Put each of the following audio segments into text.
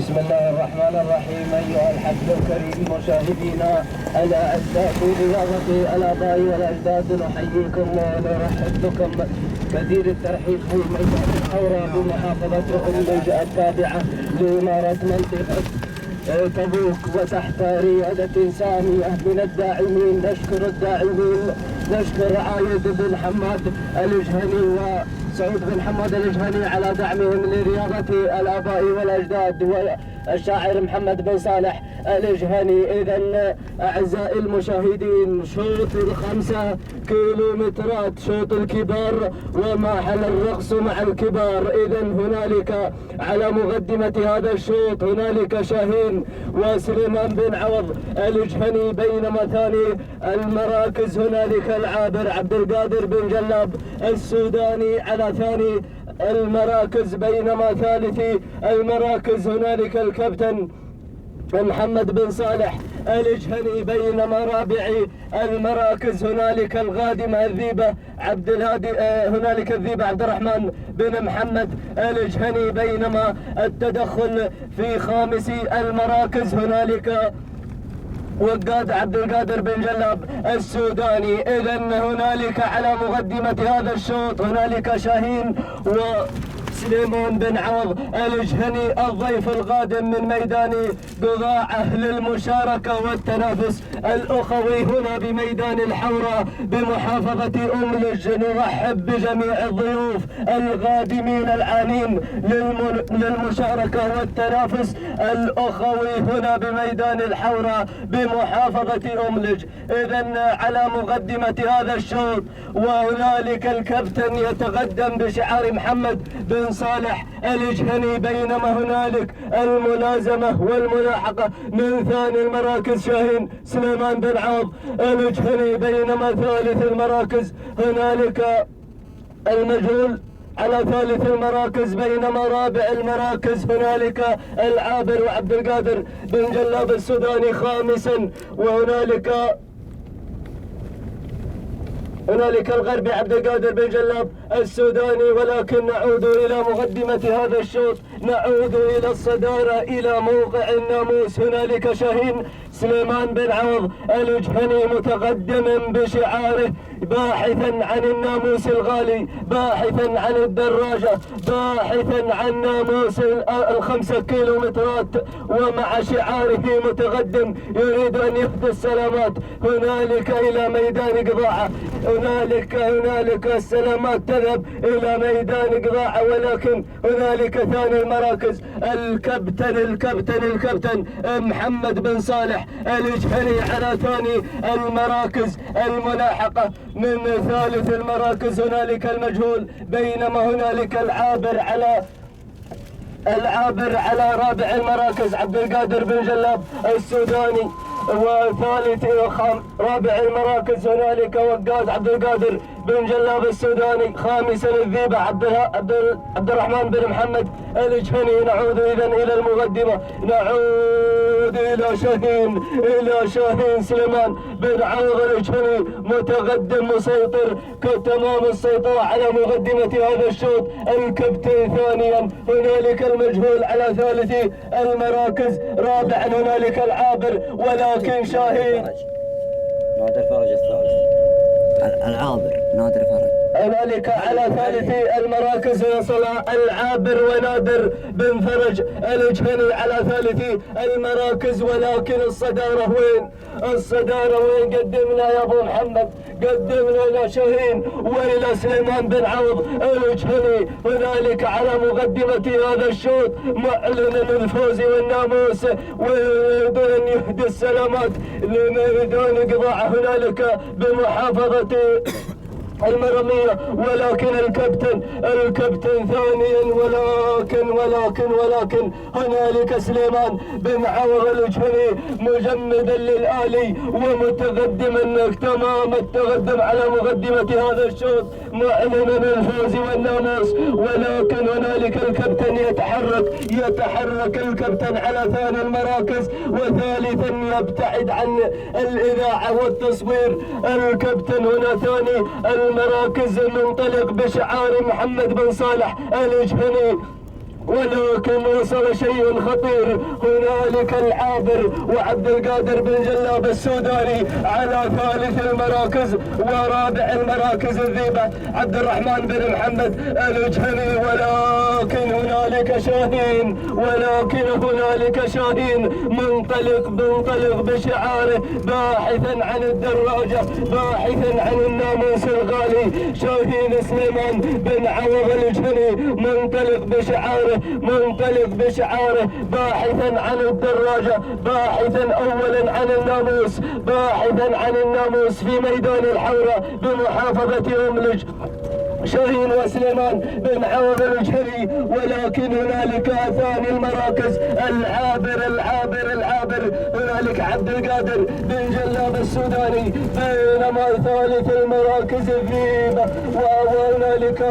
بسم الله الرحمن الرحيم. أيها الحفل الكريم مشاهدينا الأعزاء في رياضة الآباء والأجداد، نحييكم ونرحب بكم كثير الترحيب في ميدان الحورة بمحافظة أملج التابعة لإمارة منطقة تبوك، وتحت ريادة سامية من الداعمين. نشكر الداعمين، نشكر عايد بن حماد الجهني وسعود بن حماد الجهني على دعمهم لرياضة الآباء والأجداد، والشاعر محمد بن صالح الجهني. إذن أعزائي المشاهدين، شوط ال5 كيلومترات، شوط الكبار وما حل الرقص مع الكبار. إذن هنالك على مقدمة هذا الشوط هنالك شاهين وسليمان بن عوض الجهني، بينما ثاني المراكز هنالك العابر عبد القادر بن جلاب السوداني على ثاني المراكز، بينما ثالثي المراكز هنالك الكابتن محمد بن صالح الجهني، بينما رابعي المراكز هنالك الغادمة الذيبة عبد الهادي، هنالك الذيبة عبد الرحمن بن محمد الجهني، بينما التدخل في خامسي المراكز هنالك وقاد عبد القادر بن جلاب السوداني. إذن هنالك على مقدمة هذا الشوط هنالك شاهين وسليمان بن عوض الجهني، الضيف القادم من ميدان قضاعة للمشاركة والتنافس الأخوي هنا بميدان الحورة بمحافظة أملج. نرحب بجميع الضيوف القادمين العامين للمشاركة والتنافس الأخوي هنا بميدان الحورة بمحافظة أملج. إذن على مقدمة هذا الشوط وهنالك الكابتن يتقدم بشعار محمد بن صالح الجهني، بينما هنالك الملازمة والملاحقة من ثاني المراكز شاهين سليمان بن عوض الجهني، بينما ثالث المراكز هنالك المجهول على ثالث المراكز، بينما رابع المراكز هنالك العابر وعبد القادر بن جلاب السوداني خامسا، وهنالك الغربي عبد القادر بن جلاب السوداني. ولكن نعود إلى مقدمة هذا الشوط، نعود إلى الصدارة، إلى موقع الناموس. هنالك شاهين سليمان بن عوض الجهني متقدما بشعاره باحثا عن الناموس الغالي، باحثا عن الدراجة، باحثا عن ناموس ال5 كيلومترات، ومع شعاره متقدم يريد أن يهدي السلامات هنالك إلى ميدان قضاعة. هنالك السلامات تذهب إلى ميدان قضاعة، ولكن هنالك ثاني المراكز الكابتن محمد بن صالح الجهني على ثاني المراكز الملاحقة من ثالث المراكز هنالك المجهول، بينما هنالك العابر على رابع المراكز عبد القادر بن جلاب السوداني، وثالث رابع المراكز هنالك وقاد عبد القادر بن جلاب السوداني، خامسا الذيبة عبد الرحمن بن محمد الجهني. نعود إذن إلى المقدمة، نعود إلى شاهين سليمان بن عوض الجهني متقدم مسيطر كتمام السيطرة على مقدمة هذا الشوط. الكابتن ثانيا هنالك المجهول على ثالث المراكز، رابعا هنالك العابر، ولكن شاهين نادر فرج الثالث، العابر نادر فرج. هنالك على ثالث المراكز وصل العابر ونادر بن فرج الجهني على ثالث المراكز، ولكن الصدارة وين؟ قدمنا يا ابو محمد، قدمنا الى شاهين والى سليمان بن عوض الجهني. هنالك على مقدمة هذا الشوط معلن الفوز والناموس، ويريد ان يهدي السلامات لميدان قضاعة هنالك بمحافظة المرمية، ولكن الكابتن ثانيا، ولكن هنالك سليمان بن عوض الجهني مجمدا للآلي ومتقدما تمام التقدم على مقدمة هذا الشوط معلنا الفوز والناموس، ولكن هنالك الكابتن يتحرك الكابتن على ثاني المراكز، وثالثا يبتعد عن الإذاعة والتصوير الكابتن هنا ثاني المراكز منطلق بشعار محمد بن صالح الجهني، ولكن وصل شيء خطير. هنالك العابر وعبد القادر بن جلاب السوداني على ثالث المراكز، ورابع المراكز الذيبة عبد الرحمن بن محمد الجهني. ولكن هنالك شاهين، منطلق بشعاره باحثا عن الدراجة، باحثا عن الناموس الغالي. شاهين سليمان بن عوض الجهني منطلق بشعاره باحثا عن الدراجة، باحثا اولا عن الناموس في ميدان الحورة بمحافظة أملج. شاهين وسليمان بن عوض الجهني. ولكن هنالك ثاني المراكز العابر هنالك عبد القادر بن جلاب السوداني، بينما ثالث المراكز الذيبة. وهنالك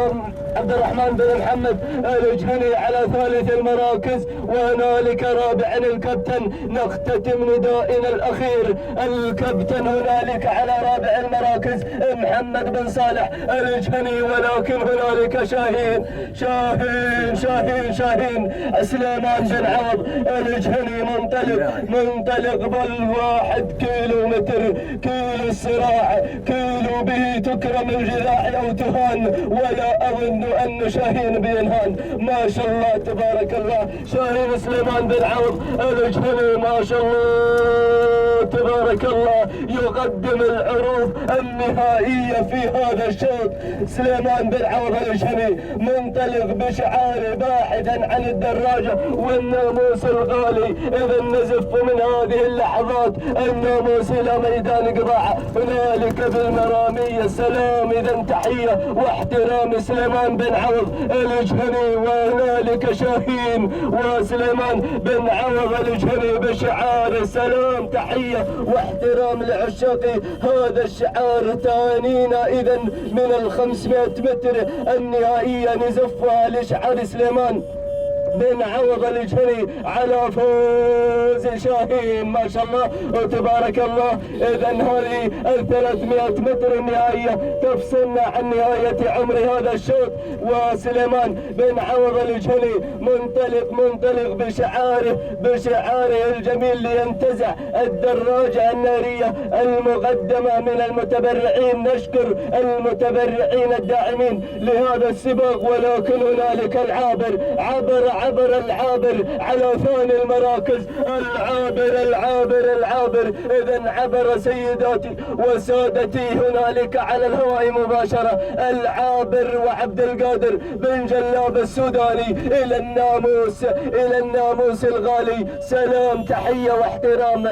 عبد الرحمن بن محمد الجهني على ثالث المراكز، وهنالك رابع الكابتن. نختتم ندائنا الأخير، الكابتن هنالك على رابع المراكز محمد بن صالح الجهني. ولكن هنالك شاهين سليمان بن عوض الجهني منطلق بل 1 كيلومتر، كيلو الصراع، كيلو به تكرم الجذاع أو تهان، ولا أظن أن شاهين بينهان. ما شاء الله تبارك الله. شاهين سليمان بن عوض الجهني ما شاء الله تبارك الله يقدم العروض النهائية في هذا الشوط. سليمان بن عوض الجهني منطلق بشعاره باحثا عن الدراجة والناموس الغالي. إذا نزف من هذه اللحظات الناموس إلى ميدان قضاعة. هنالك بالمرامية السلام، إذا تحية واحترام سليمان بن عوض الجهني. وهنالك شاهين وسليمان بن عوض الجهني بشعار سلام، تحية واحترام لعشاقي هذا الشعار. تانينا إذا من 500 متر النهائية نزفها لشعار سليمان بن عوض الجهني على فوز شاهين. ما شاء الله وتبارك الله. إذا هذه 300 متر النهائية تفصلنا عن نهاية عمر هذا الشوط. وسليمان بن عوض الجهني منطلق بشعاره الجميل لينتزع الدراجة النارية المقدمة من المتبرعين. نشكر المتبرعين الداعمين لهذا السباق. ولكن هنالك العابر العابر على ثاني المراكز. العابر إذا عبر سيداتي وسادتي هنالك على الهواء مباشرة العابر وعبد القادر بن جلاب السوداني إلى الناموس الغالي. سلام، تحية واحترام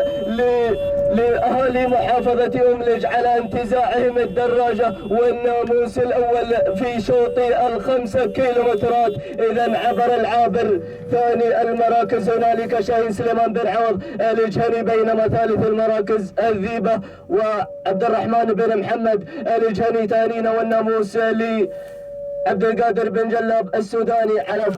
لأهالي محافظة أملج على انتزاعهم الدراجة والناموس الأول في شوط 5 كيلومترات. إذا عبر العابر ثاني المراكز. هنالك شاهين سليمان بن عوض الجهني، بينما ثالث المراكز الذيبة وعبد الرحمن بن محمد الجهني. ثانينا والناموس لعبد القادر بن جلاب السوداني على